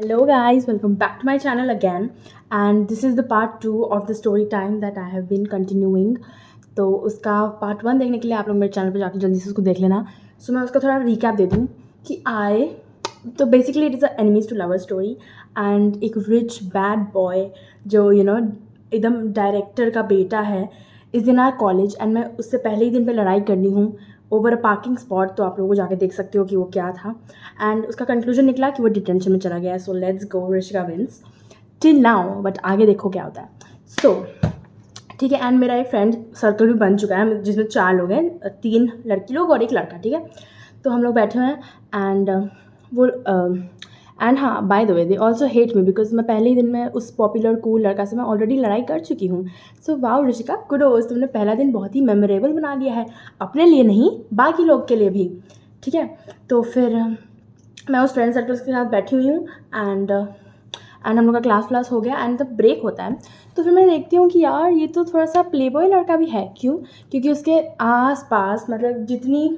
Hello guys, welcome back to my channel again, and this is the part 2 of the story time that I have been continuing. तो उसका part 1 देखने के लिए आप लोग मेरे चैनल पे जाकर जल्दी से उसको देख लेना. सो मैं उसका थोड़ा रिकैप दे दूँ कि तो basically it is a enemies to lover story. And एक रिच बैड बॉय जो एकदम डायरेक्टर का बेटा है is in our college, and मैं उससे पहले ही दिन पे लड़ाई करनी हूँ ओवर अ पार्किंग स्पॉट. तो आप लोगों को जाके देख सकते हो कि वो क्या था. एंड उसका कंक्लूजन निकला कि वो डिटेंशन में चला गया है. So let's go, Rishika wins till now, but आगे देखो क्या होता है. सो ठीक है. एंड मेरा एक फ्रेंड सर्कल भी बन चुका है जिसमें 4 लोग हैं, 3 लड़की लोग और एक लड़का. ठीक है. तो हम लोग बैठे हुए हैं एंड वो एंड हाँ, by the way they also hate me because मैं पहले ही दिन में उस पॉपुलर कूल लड़का से मैं ऑलरेडी लड़ाई कर चुकी हूँ. सो वाओ ऋषिका, कुडोज, तुमने पहला दिन बहुत ही मेमोरेबल बना लिया है, अपने लिए नहीं बाकी लोग के लिए भी. ठीक है. तो फिर मैं उस फ्रेंड सर्कल्स के साथ बैठी हुई हूँ एंड हम लोग का क्लास हो गया एंड जब ब्रेक होता है तो फिर मैं देखती हूँ कि यार ये तो थोड़ा सा प्ले बॉय लड़का भी है. क्यों? क्योंकि उसके आस पास मतलब जितनी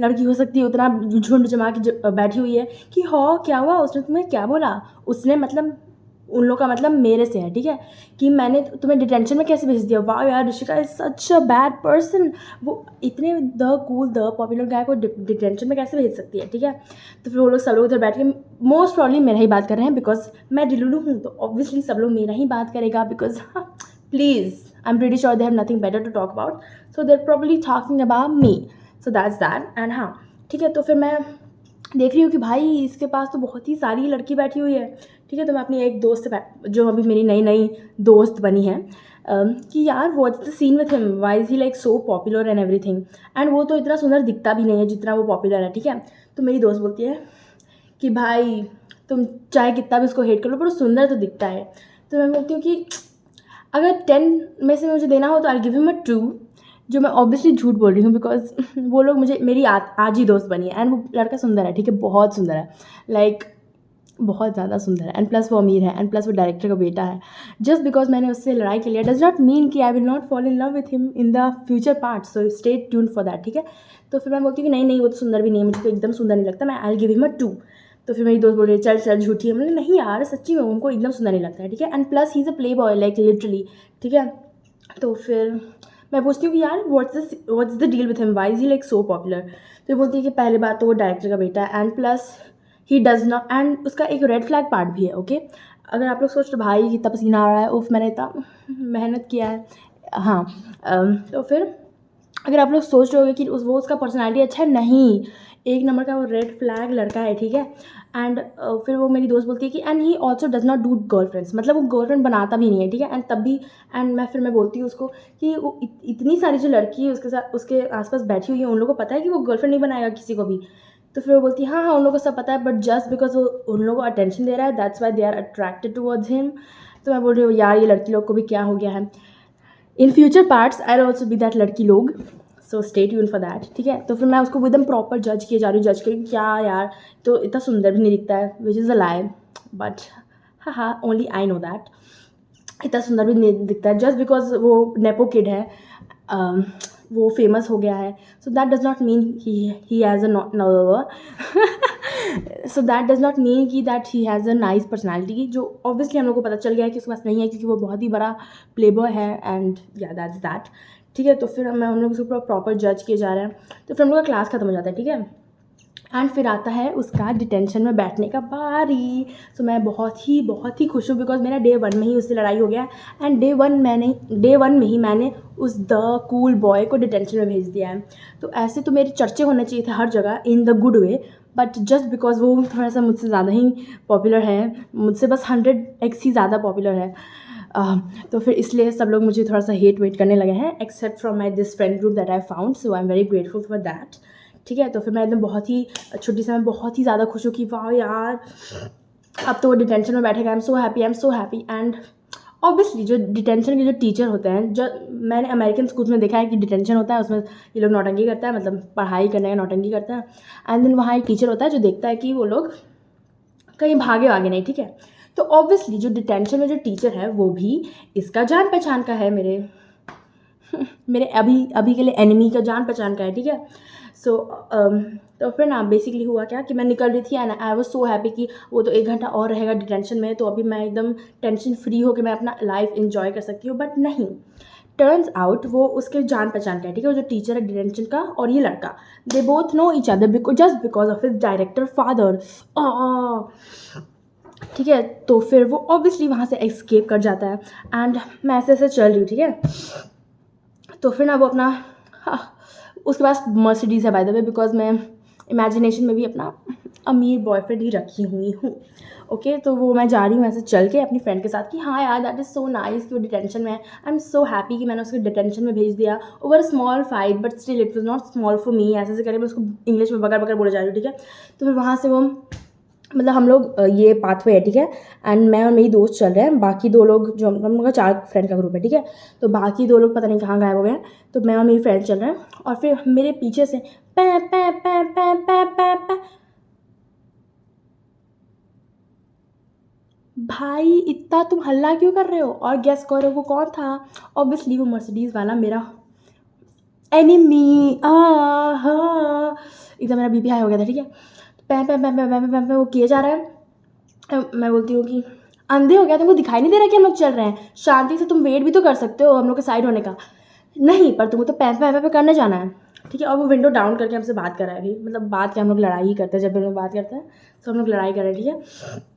लड़की हो सकती है उतना झुंड जमा के बैठी हुई है कि हो क्या हुआ, उसने तुम्हें क्या बोला. उसने मतलब उन लोग का मतलब मेरे से है. ठीक है. कि मैंने तुम्हें डिटेंशन में कैसे भेज दिया. वाह यार, Rishika is such a bad person. वो इतने द पॉपुलर गाय को डिटेंशन में कैसे भेज सकती है. ठीक है. तो फिर वो लोग सब लोग उधर बैठ के मोस्ट प्रॉब्ली मेरा ही बात कर रहे हैं बिकॉज मैं डिलुलू हूँ. तो ऑब्वियसली सब लोग मेरा ही बात करेगा because please I am pretty sure they have nothing better to talk about. So they are probably talking about me. So that's that. And हाँ, ठीक है. तो फिर मैं देख रही हूँ कि भाई इसके पास तो बहुत ही सारी लड़की बैठी हुई है. ठीक है. तो मैं अपनी एक दोस्त से जो अभी मेरी नई नई दोस्त बनी है कि यार what's the scene with him, why is he like so popular and everything. And वो तो इतना सुंदर दिखता भी नहीं है जितना वो पॉपुलर है. ठीक है. तो मेरी दोस्त बोलती है कि भाई तुम चाहे कितना भी उसको हेट कर लो पर वो सुंदर तो दिखता है. तो मैं बोलती हूँ कि अगर 10 में से मुझे देना हो तो आई गिव हिम अ 2, जो मैं ऑब्वियसली झूठ बोल रही हूँ बिकॉज वो लोग मुझे मेरी आज ही दोस्त बनी है. एंड वो लड़का सुंदर है. ठीक है. बहुत सुंदर है, लाइक बहुत ज़्यादा सुंदर है. एंड प्लस वो अमीर है एंड प्लस वो डायरेक्टर का बेटा है. जस्ट बिकॉज मैंने उससे लड़ाई कर लिया डज नॉट मीन कि I will not fall in love with him in the future part. So stay tune for that. ठीक है. तो फिर मैं बोलती हूँ कि नहीं वो तो सुंदर भी नहीं है, मुझे तो एकदम सुंदर नहीं लगता, मैं आई गिव हिम अ 2. तो फिर मेरी दोस्त बोल रही है चल झूठी है. मतलब नहीं यार, सच्ची में उनको एकदम सुंदर नहीं लगता है. ठीक है. And plus he is a playboy like literally. ठीक है. तो फिर मैं पूछती हूँ कि यार what's the deal with him, why is he like so popular. तो बोलती है कि पहले बात तो वो डायरेक्टर का बेटा है and plus he does not, and उसका एक रेड फ्लैग पार्ट भी है. ओके. अगर आप लोग सोच रहे भाई कितना पसीना आ रहा है, उफ मैंने इतना मेहनत किया है. हाँ. तो फिर अगर आप लोग सोच रहे होगे कि वो उसका पर्सनैलिटी अच्छा है, नहीं, एक नंबर का वो रेड फ्लैग लड़का है. ठीक है. एंड फिर वो मेरी दोस्त बोलती है कि and he also does not do girlfriends, मतलब वो गर्लफ्रेंड बनाता भी नहीं है. ठीक है. एंड तब भी एंड मैं बोलती हूँ उसको कि वो इतनी सारी जो लड़की है उसके साथ उसके आसपास बैठी हुई है उन लोगों को पता है कि वो गर्लफ्रेंड नहीं बनाएगा किसी को भी. तो फिर वो बोलती है हाँ उन लोगों को सब पता है, बट जस्ट बिकॉज वो उन लोगों को अटेंशन दे रहा है that's why they are attracted towards him. तो मैं बोल रही हूँ यार ये लड़की लोग को भी क्या हो गया है. In future parts I will also be that लड़की लोग. So stay tune for that. ठीक है. तो फिर मैं उसको एकदम प्रॉपर जज किए जा रही हूँ, जज करी क्या यार तो इतना सुंदर भी नहीं दिखता है, which is a lie, but हाँ ओनली आई नो दैट इतना सुंदर भी नहीं दिखता है जस्ट बिकॉज वो नेपो किड है. वो फेमस हो गया है. So that does not mean he has a so that does not mean कि that he has a nice personality, जो ऑब्वियसली हम लोग को पता चल गया है कि उसके पास नहीं है क्योंकि वो बहुत ही बड़ा प्ले बॉय है. एंड या दैट्स दैट. ठीक है. तो फिर हम लोग उसको प्रॉपर जज किए जा रहे हैं. तो फिर हम लोग का क्लास खत्म हो जाता है. ठीक है. एंड फिर आता है उसका डिटेंशन में बैठने का बारी. तो मैं बहुत ही खुश हूँ बिकॉज मेरा डे 1 में ही उससे लड़ाई हो गया. एंड डे 1 में ही मैंने उस द कूल बॉय को डिटेंशन में भेज दिया है. तो ऐसे तो मेरे चर्चे होने चाहिए थे हर जगह in the good way, but just because वो थोड़ा सा मुझसे ज़्यादा ही पॉपुलर है, मुझसे बस 100x ही ज़्यादा पॉपुलर है. तो फिर इसलिए सब लोग मुझे थोड़ा सा वेट करने लगे हैं except from my this friend group that I found. So I am very grateful for that. ठीक है. तो फिर मैं एकदम बहुत ही छुट्टी से मैं बहुत ही ज़्यादा खुश हूँ कि वाह यार अब तो वो डिटेंशन में बैठेगा. I am so happy. And obviously जो डिटेंशन के जो टीचर होते हैं, जो मैंने अमेरिकन स्कूल्स में देखा है कि डिटेंशन होता है उसमें ये लोग नौटंकी करता है, मतलब पढ़ाई करने का नौटंकी करता है. एंड देन वहाँ एक टीचर होता है जो देखता है कि वो लोग कहीं भागे वागे नहीं. ठीक है. तो ऑब्वियसली जो डिटेंशन में जो टीचर है वो भी इसका जान पहचान का है, मेरे अभी के लिए एनिमी का जान पहचान का है. ठीक है. सो तो फिर ना बेसिकली हुआ क्या कि मैं निकल रही थी and I was so happy कि वो तो 1 घंटा और रहेगा डिटेंशन में, तो अभी मैं एकदम टेंशन फ्री होकर मैं अपना लाइफ इन्जॉय कर सकती हूँ। बट नहीं, टर्न्स आउट वो उसके जान पहचान का है, ठीक है, वो जो टीचर है डिटेंशन का और ये लड़का, they both know each other just because of his director father. ठीक है, तो फिर वो ऑब्वियसली वहाँ से एस्केप कर जाता है एंड मैं ऐसे ऐसे चल रही हूँ, ठीक है। तो फिर ना वो अपना उसके पास मर्सिडीज़ है बाय द वे, बिकॉज मैं इमेजिनेशन में भी अपना अमीर बॉयफ्रेंड ही रखी हुई हूँ। ओके, तो वो मैं जा रही हूँ ऐसे चल के अपनी फ्रेंड के साथ कि हाँ यार दैट इज़ सो नाइस कि वो डिटेंशन में है। आई एम सो हैप्पी कि मैंने उसको डिटेंशन में भेज दिया over a small fight, but still it was not small for me. ऐसे ऐसे करके मैं उसको इंग्लिश में बकर बकर बोले जा रही हूँ, ठीक है। तो फिर वहाँ से वो मतलब हम लोग ये पाथवे है, ठीक है, एंड मैं और मेरी दोस्त चल रहे हैं, बाकी 2 लोग जो हम लोग का 4 फ्रेंड का ग्रुप है, ठीक है। तो बाकी 2 लोग पता नहीं कहाँ गायब हो गए हैं। तो मैं और मेरी फ्रेंड चल रहे हैं और फिर मेरे पीछे से पै पै पै पै पै पै पै। भाई इतना तुम हल्ला क्यों कर रहे हो? और गेस करो वो कौन था? ऑब्वियसली वो मर्सिडीज़ वाला मेरा एनिमी। हाँ, एकदम मेरा बीपी हाई हो गया था, ठीक है। पै पै पै पै पै पै पै वो किए जा रहा है। मैं बोलती हूँ कि अंधे हो गया, तुमको दिखाई नहीं दे रहा कि हम लोग चल रहे हैं? शांति से तुम वेट भी तो कर सकते हो हम लोग के साइड होने का। नहीं, पर तुमको तो पैं पैं पैं करने जाना है, ठीक है। और वो विंडो डाउन करके हमसे बात कर रहा है अभी, मतलब बात क्या, हम लोग लड़ाई ही करते हैं, जब भी हम लोग बात करते हैं तो हम लोग लड़ाई कर रहे हैं, ठीक है।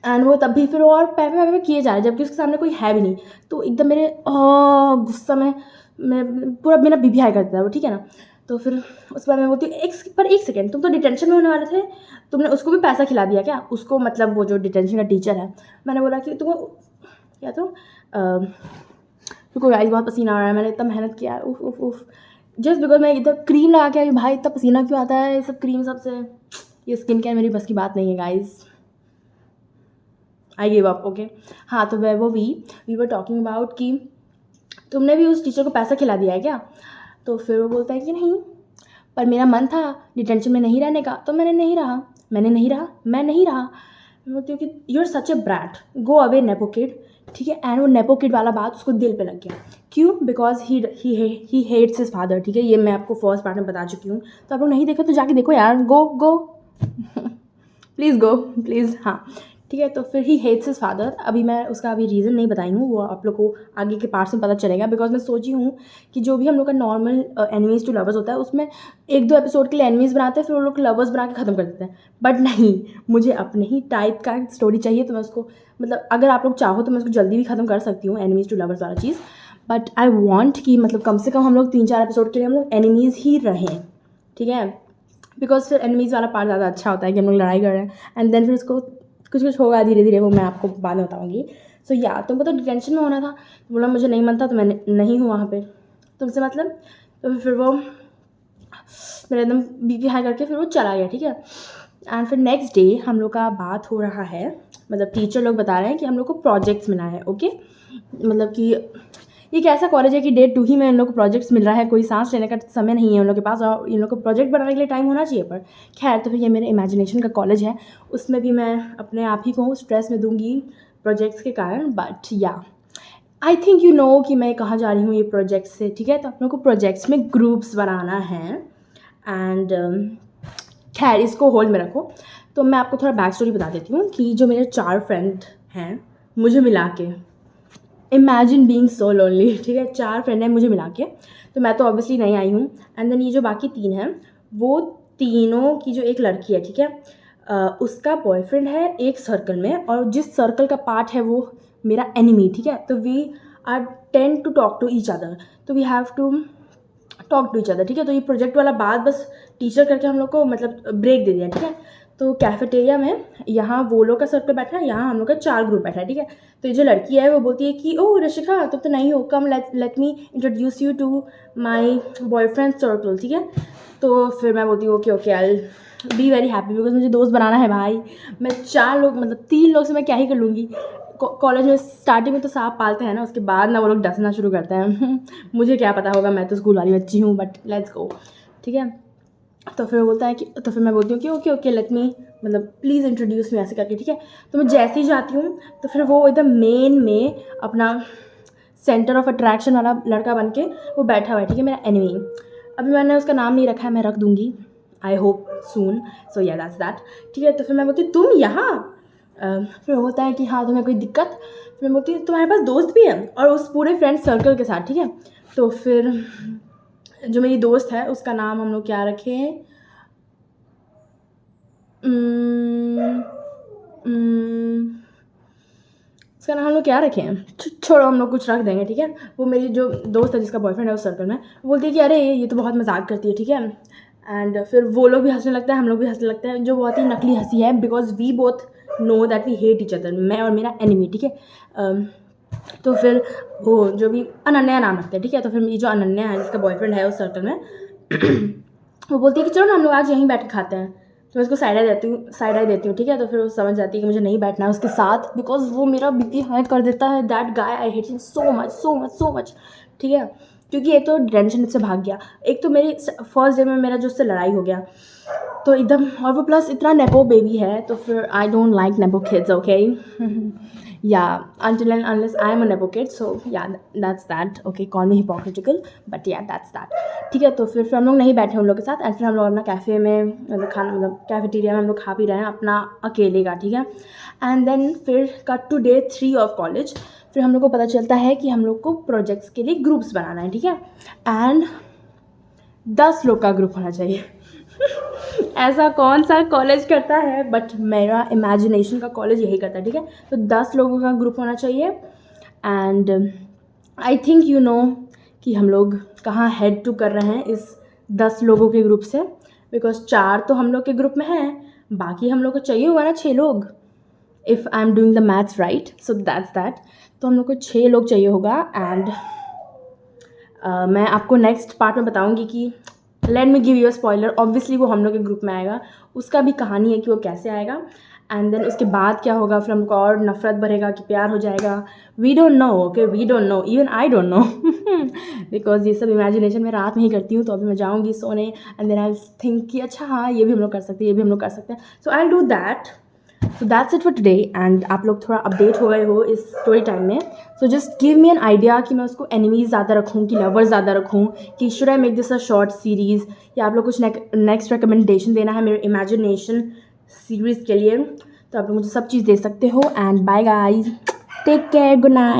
एंड वो तब भी फिर और पैं पैं पैं किए जा रहे हैं, जबकि उसके सामने कोई है भी नहीं। तो एकदम मेरे गुस्सा में मैं पूरा मेरा बीपी हाई करता है वो, ठीक है ना। तो फिर उसके बाद मैं बोलती हूँ एक सेकेंड, तुम तो डिटेंशन में होने वाले थे, तुमने उसको भी पैसा खिला दिया क्या? उसको मतलब वो जो डिटेंशन का टीचर है। मैंने बोला कि तुमको क्या तो रुको गाइस, बहुत पसीना आ रहा है, मैंने इतना मेहनत किया है, उफ उफ उफ। जस्ट बिकॉज मैं इतना क्रीम लगा के आई हूँ। भाई इतना पसीना क्यों आता है ये सब क्रीम सबसे? ये स्किन केयर मेरी बस की बात नहीं है guys, I give up. Okay, हाँ, तो वो वी वर टॉकिंग अबाउट कि तुमने भी उस टीचर को पैसा खिला दिया है क्या? तो फिर वो बोलता है कि नहीं, पर मेरा मन था डिटेंशन में नहीं रहने का, तो मैं नहीं रहा। मैं बोलती हूँ कि you are such a brat, go away nepo kid, ठीक है। एंड वो नेपो किड वाला बात उसको दिल पे लग गया। क्यों? Because he hates his father, ठीक है। ये मैं आपको फर्स्ट पार्ट में बता चुकी हूँ, तो आप लोग नहीं देखो तो जाके देखो यार, गो गो प्लीज़ गो प्लीज़, हाँ, ठीक है। तो फिर ही हेट्स हिज फादर। अभी मैं उसका अभी रीज़न नहीं बताई हूँ, वो आप लोग को आगे के पार्ट्स में पता चलेगा, बिकॉज मैं सोची हूँ कि जो भी हम लोग का नॉर्मल एनिमीज़ टू लवर्स होता है उसमें 1-2 एपिसोड के लिए एनिमीज़ बनाते हैं, फिर वो लोग लवर्स बना के ख़त्म कर देते हैं। बट नहीं, मुझे अपने ही टाइप का स्टोरी चाहिए, तो मैं उसको मतलब अगर आप लोग चाहो तो मैं उसको जल्दी भी ख़त्म कर सकती हूँ, एनिमीज़ टू लवर्स वाला चीज़। बट आई वॉन्ट कि मतलब कम से कम हम लोग 3-4 एपिसोड के लिए हम लोग एनिमीज़ ही रहें, ठीक है। बिकॉज फिर एनिमीज़ वाला पार्ट ज़्यादा अच्छा होता है कि हम लोग लड़ाई कर रहे हैं एंड देन फिर उसको कुछ कुछ होगा धीरे धीरे, वो मैं आपको बाद में बताऊँगी। सो या तुमको तो डिटेंशन में होना था, तो बोला मुझे नहीं मन था, तो मैं नहीं हूँ वहाँ पे तुमसे मतलब। तो फिर वो मेरा एकदम बीपी हाई करके फिर वो चला गया, ठीक है। एंड फिर नेक्स्ट डे हम लोग का बात हो रहा है, मतलब टीचर लोग बता रहे हैं कि हम लोग को प्रोजेक्ट्स मिला है। ओके, मतलब कि ये एक ऐसा कॉलेज है कि डे 2 ही में इन लोग को प्रोजेक्ट्स मिल रहा है, कोई सांस लेने का समय नहीं है उन लोग के पास, और इन लोग को प्रोजेक्ट बनाने के लिए टाइम होना चाहिए। पर खैर, तो फिर ये मेरे इमेजिनेशन का कॉलेज है, उसमें भी मैं अपने आप ही को स्ट्रेस में दूंगी प्रोजेक्ट्स के कारण। बट या आई थिंक यू नो कि मैं कहाँ जा रही हूँ ये प्रोजेक्ट्स से, ठीक है। तो आप लोग को प्रोजेक्ट्स में ग्रुप्स बनाना है एंड खैर इसको होल्ड में रखो। तो मैं आपको थोड़ा बैक स्टोरी बता देती हूँ कि जो मेरे 4 फ्रेंड हैं मुझे मिला के, इमेजिन बीइंग सो लोनली, ठीक है, 4 फ्रेंड हैं मुझे मिला के, तो मैं तो ऑब्वियसली नहीं आई हूँ। एंड देन ये जो बाकी 3 हैं, वो तीनों की जो एक लड़की है, ठीक है, उसका बॉयफ्रेंड है एक सर्कल में, और जिस सर्कल का पार्ट है वो मेरा एनिमी, ठीक है। तो we are tend to talk to each other, तो we have to talk to each other, ठीक है। तो ये प्रोजेक्ट वाला बात बस टीचर करके हम लोग को मतलब ब्रेक दे दिया, ठीक है। तो कैफेटेरिया में यहाँ वो लोग का सर्कल बैठा है, यहाँ हम लोग का 4 ग्रुप बैठा है, ठीक है। तो ये जो लड़की है वो बोलती है कि ओह रशिका तुम तो नहीं हो, come let me introduce you to my boyfriend circle, ठीक है। तो फिर मैं बोलती हूँ okay okay, I be very happy, because मुझे दोस्त बनाना है भाई। मैं 4 लोग मतलब 3 लोग से मैं क्या ही कर लूँगी। कॉलेज में स्टार्टिंग में तो सांप पालते हैं ना, उसके बाद ना वो लोग डसना शुरू करते हैं मुझे क्या पता होगा, मैं तो स्कूल वाली बच्ची हूँ, बट लेट्स गो, ठीक है। तो फिर वो बोलता है कि, तो फिर मैं बोलती हूँ कि ओके ओके लेट मी मतलब प्लीज़ इंट्रोड्यूस मी, ऐसे करके, ठीक है। तो मैं जैसे ही जाती हूँ तो फिर वो एकदम मेन में अपना सेंटर ऑफ अट्रैक्शन वाला लड़का बन के वो बैठा हुआ है, ठीक है, मेरा एनिमी। अभी मैंने उसका नाम नहीं रखा है, मैं रख दूँगी, आई होप सून। सो या दैट्स दैट। ठीक है, तो फिर मैं बोलती तुम यहाँ, फिर वो बोलता है कि हाँ तुम्हें कोई दिक्कत? फिर मैं बोलती तुम्हारे पास दोस्त भी है, और उस पूरे फ्रेंड सर्कल के साथ। ठीक है, तो फिर जो मेरी दोस्त है उसका नाम हम लोग क्या रखें, उसका नाम हम लोग क्या रखें, छोड़ो हम लोग कुछ रख देंगे। ठीक है, वो मेरी जो दोस्त है जिसका बॉयफ्रेंड है उस सर्कल में, वो बोलती है कि अरे ये तो बहुत मजाक करती है। ठीक है, एंड फिर वो लोग भी हंसने लगता है, हम लोग भी हंसने लगते हैं, जो बहुत ही नकली हंसी है, because we both know that we hate each other, मैं और मेरा एनिमी। ठीक है, तो फिर वो जो भी अनन्या नाम रखते हैं। ठीक है, तो फिर ये जो अनन्या है जिसका बॉयफ्रेंड है उस सर्कल में वो बोलती है कि चलो ना हम लोग आज यहीं बैठ के खाते हैं। तो मैं उसको साइड आई देती हूँ। ठीक है, तो फिर वो समझ जाती है कि मुझे नहीं बैठना है उसके साथ, बिकॉज वो मेरा बीपी हाई कर देता है। That guy, I hate him so much so much so much. ठीक है, क्योंकि एक तो टेंशन से भाग गया, एक तो मेरी फर्स्ट डे में मेरा जो उससे लड़ाई हो गया तो एकदम, और वो प्लस इतना नेपो बेबी है, तो फिर I don't like nepo kids, okay. या until and unless I am a nepo kid, so yeah, that's that, okay, call me hypocritical, but yeah, that's that। ठीक है, तो फिर हम लोग नहीं बैठे उन लोग के साथ, एंड फिर हम लोग अपना कैफ़े में मतलब खाना मतलब कैफेटेरिया में हम लोग खा पी रहे हैं अपना अकेले का। ठीक है, एंड देन फिर cut to day 3 of college. फिर हम लोग को पता चलता है कि हम लोग को प्रोजेक्ट्स के लिए ग्रुप्स बनाना है। ठीक है, एंड 10 लोग का ग्रुप होना चाहिए। ऐसा कौन सा कॉलेज करता है, बट मेरा इमेजिनेशन का कॉलेज यही करता है। ठीक है, तो 10 लोगों का ग्रुप होना चाहिए, and I think you know कि हम लोग कहाँ हेड टू कर रहे हैं इस 10 लोगों के ग्रुप से, बिकॉज 4 तो हम लोग के ग्रुप में हैं, बाकी हम लोग को चाहिए होगा ना 6 लोग, if I am doing the maths right, so that's that. तो हम लोग को 6 लोग चाहिए होगा, एंड मैं आपको नेक्स्ट पार्ट में बताऊंगी कि let me give you a spoiler, obviously वो हम लोग के ग्रुप में आएगा, उसका भी कहानी है कि वो कैसे आएगा, एंड देन उसके बाद क्या होगा, फिर हमको और नफरत बढ़ेगा कि प्यार हो जाएगा। We don't know, okay, we don't know, even I don't know, because ये सब इमेजिनेशन मैं रात में ही करती हूँ। तो अभी मैं जाऊँगी सोने, एंड देन आई थिंक कि अच्छा हाँ ये भी हम लोग कर सकते हैं, ये भी हम लोग कर सकते हैं, so I do that. So that's it for today, and आप लोग थोड़ा अपडेट हो गए हो इस स्टोरी टाइम में। So just give me an idea कि मैं उसको एनिमीज़ ज़्यादा रखूँ कि लवर्स ज़्यादा रखूँ, कि should I make this a short series, या आप लोग कुछ नेक्स्ट रिकमेंडेशन देना है मेरे इमेजिनेशन सीरीज़ के लिए, तो आप लोग मुझे सब चीज़ दे सकते हो। And bye guys, take care, good night.